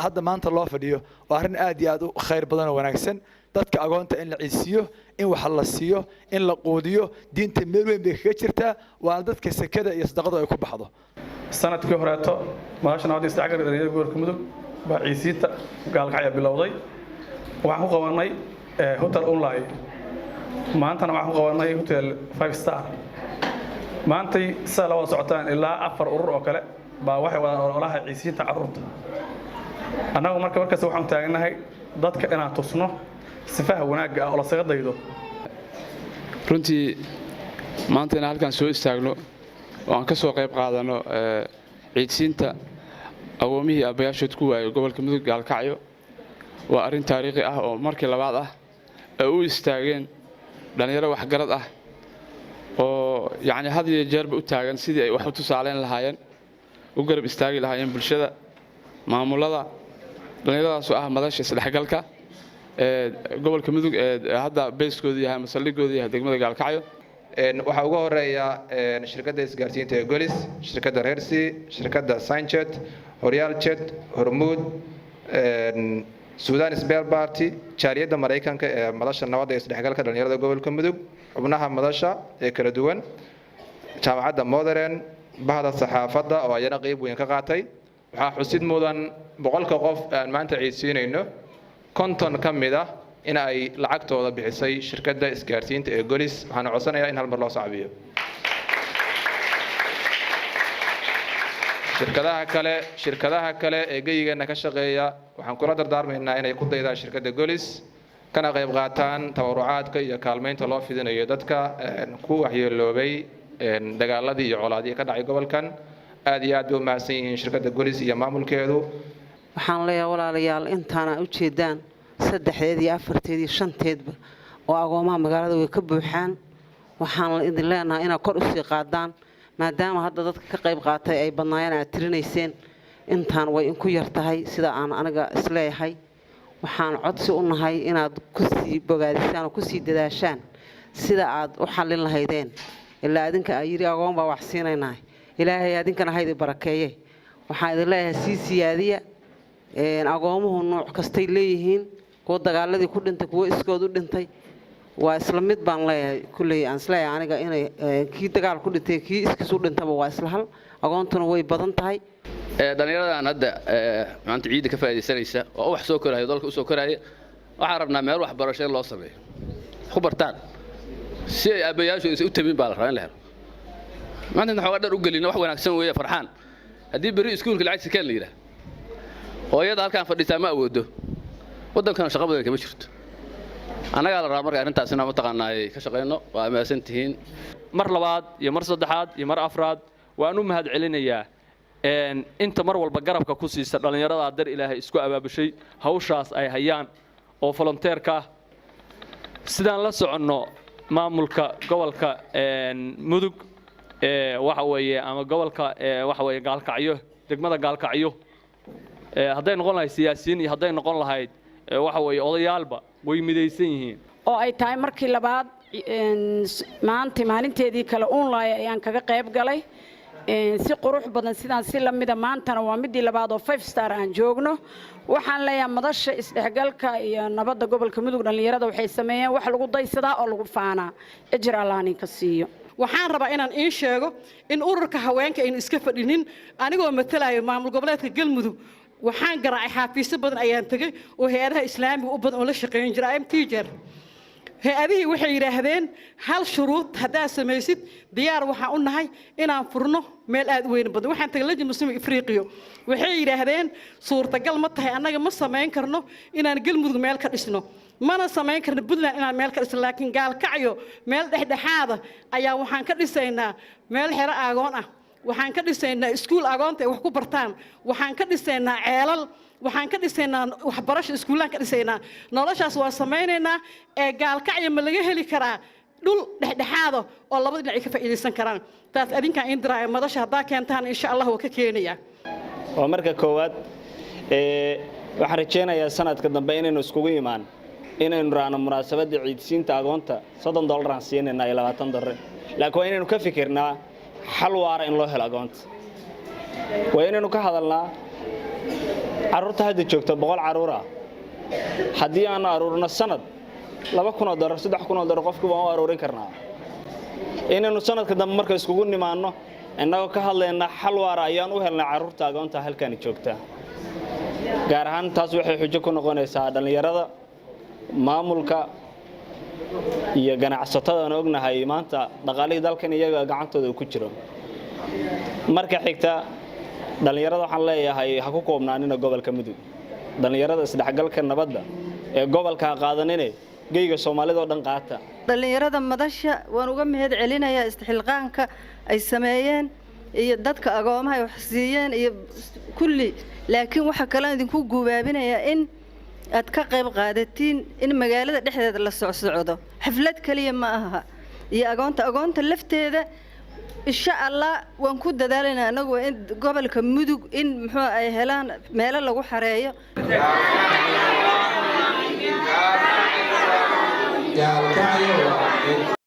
hadda maanta loo fadhiyo waa arrin aad iyo aad u khayr badan oo wanaagsan dadka agoonta in la ciisiyo in wax la siiyo in la qoodiyo diinta meel weyn bay kaga jirtaa waa dadka sakada iyo sadaqadu ay ku baxdo sanadkii horeeto maashan hadda istaagar dhalinyarada gobolka mudug baa ciisiita gaalkacyo bilowday waxaan ku qabanay hotel online maantana waxaan ku qabanay hotel 5 star maantay sala wada socotaan ilaa 4 urur oo kale baa waxay wada ololaha ciisiita carruurta annagu markaas waxaan taaganahay dadka inaan tusno sifaha wanaagga ah oo la saga daydo runtii maanta inaan halkan soo istaagno oo aan ka soo qayb qaadano ciidsiinta awoomihii aabbayaashood ku waayay gobolka mudug gaalkacyo waa arrin taariikhi ah oo markii labaad ah ay u istaageen dhalinyaro waxgarad ah oo yacni had iyo jeerba u taagan sidii ay wax u tusaaleyn lahaayeen u garab istaagi lahaayeen bulshada maamulada dhalinyaradaas oo ah madasha isdhexgalka gobolka mudug hadda bayskoodu yahay masalligoodu yahay degmada gaalkacyo waxaa ugu horeeya shirkadda isgaarsiinta ee golis shirkadda reersi shirkadda sanchet horyaaljet hormuud sudan spare party jaariyadda maraykanka ee madasha nabadda isdhexgalka dhalinyarada gobolka mudug xubnaha madasha ee kala duwan jaamacadda modern bahda saxaafadda oo ayana qayb weyn ka qaatay waxaa xusid mudan 100 qof aan maanta ciidsiinayno 50 ka mid ah in ay lacagtooda bixisay shirkadda isgaarsiinta ee golis waxaan codsanayaa in hal mar loo saabiyo shirkadaha kale ee geyigeena ka shaqeeya waxaan kula dardaarmaynaa inay ku daydaan shirkadda golis kana qayb qaataan tabarucaadka iyo kaalmeynta loo fidinayo dadka ku waxyeeloobay dagaaladii iyo colaadii ka dhacay gobolkan aad iyo aad bay u mahadsan yihiin shirkadda golis iyo maamulkeedu waxaan leeyahay walaalayaal intaana u jeedaan 3 iyo 4 iyo 5 oo agoomaha magaalada way ka buuxaan waxaan idin leenahay inaad kor u sii qaadaan maadaama hadda dadka ka qayb qaatay ay badnaayeen aad tirinayseen intaan way in ku yar tahay sida aan aniga isleeyahay waxaan codsi u nahay inaad ku sii bogaadisaan oo ku sii dadaashaan sida aad u xallin lahaydeen ilaa adinka ay yiri agoon baa wax siinaynaa ilaahay adinkana haydi barakeeye waxaan idin leeyahay sii siyaadiya agoomuhu nooc kastay leeyihiin kuwa dagaaladii ku dhintay kuwa iskood u dhintay waa isla mid baan leeyahay kulay aan isleeyahay aniga inay kii dagaal ku dhintay kii iskiis u dhintaba waa isla hal agoontuna way badan tahay dhalinyaradan hadda maanta ciidda ka faa'iideysanaysa oo wax soo korayo dalka u soo korayo waxaan rabnaa meel waxbarasho loo sameeyo ku bartaan si ay aabbayaashu u tamin baa la rabaa in la helo maanta waxaan dhar u gelina wax wanaagsan weeye farxaan haddii bari iskuulka lacag sikeen la yiraahdo hooyada halkaan fadhiisaa ma awoodo waddankana shaqo badan kama jirto annagaa la rabaa marka arrintaasina mataqaanaa ka shaqeyno waa amaasan tihiin mar labaad iyo mar saddexaad iyo mar afraad waan u mahad celinayaa inta mar walba garabka ku siisa dhalinyarada dar ilaahay isku abaabushay hawshaas ay hayaan oo volunteerka sidaan la soconno maamulka gobolka mudug waxa weeye ama gobolka waxa weeye gaalkacyo degmada gaalkacyo hadday noqon lahayd siyaasiyiin iyo hadday noqon lahayd waxa weeye odayaalba way midaysan yihiin oo ay tahay markii labaad maalinteedii kale online ayaan kaga qayb galay si qurux badan sidaan si lamida maantana waa midii labaad oo 5 star aan joogno waxaan leeyahay madasha isdhexgalka iyo nabadda gobolka mudug dhalinyarada waxay sameeyeen wax lagu daysadaa oo lagu faanaa ajir allaani ka siiyo waxaan rabaa inaan in sheego in ururka haweenka in iska fadhinin anigoo matalayo maamul goboleedka galmudug waxaan garaacay xafiisyo badan ayaan tagay oo hay'adaha islaamiga u badan oo la shaqeyn jiray am teacher hay'adihii waxay yiraahdeen hal shuruud hadaa samaysid diyaar waxaan u nahay inaan furno meel aad weyn badan waxaan tagay lajna muslim afriqiyo waxay yiraahdeen suurtagal ma tahay annaga ma sameyn karno inaan galmudug meel ka dhisno mana sameyn karno Puntland inaan meel ka dhisno laakiin gaalkacyo meel dhexdhexaad ayaa waxaan ka dhisaynaa meel xero aagoon ah waxaan ka dhisaynaa iskuul agoonta ay wax ku bartaan waxaan ka dhisaynaa ceelal waxaan ka dhisaynaa waxbarasho iskuulaan ka dhisaynaa noloshaas waa samaynaynaa ee gaalkacyo ma laga heli karaa dhul dhexdhexaado oo labada dhinac ay ka faa'iidaysan karaan taas adinkaan in diraayo madasha haddaa keentaan insha allah waa ka keenayaa waa marka koowaad waxaan rajaynayaa sanadka dambe inaynu iskugu imaan inaynu raano munaasabadda ciidsiinta agoonta $30 aan siinayna iyo $20 laakiin waa inaynu ka fikirnaa xal waara in loo helo agoonta waa inaynu ka hadalnaa carruurta hadda joogta 100 carruur ah haddii aan aruurno sanad $2,000 $3,000 qofku waan u aruurin karnaa inaynu sanadka dambe marka iskugu nimaano innagoo ka hadlayna xal waara ayaan u helnaa carruurta agoonta halkan joogta gaar ahaan taas waxay xujo ku noqonaysaa dhalinyarada maamulka iyo ganacsatada aan ognahay maanta dhaqaalihii dalkan iyaga gacantooda ku jiro marka xigta dhalinyarada waxaan leeyahay ha ku koobnaanina gobolka Mudug dhalinyarada isdhexgalka nabadda ee gobolka qaadanine geyga Soomaalida oo dhan qaata dhalinyarada madasha waan uga mahad celinayaa istixilqaanka ay sameeyeen iyo dadka agoomaha wax siiyeen iyo kulli laakiin waxa kale idinku guubaabinaya in aad ka qayb qaadatiin in magaalada dhexdeeda la socdo xaflad kaliya ma aha iyo agoonta lafteeda insha Allah waan ku dadaalanaa anagu in gobolka Mudug in muxuu ay helaan meel lagu xareeyo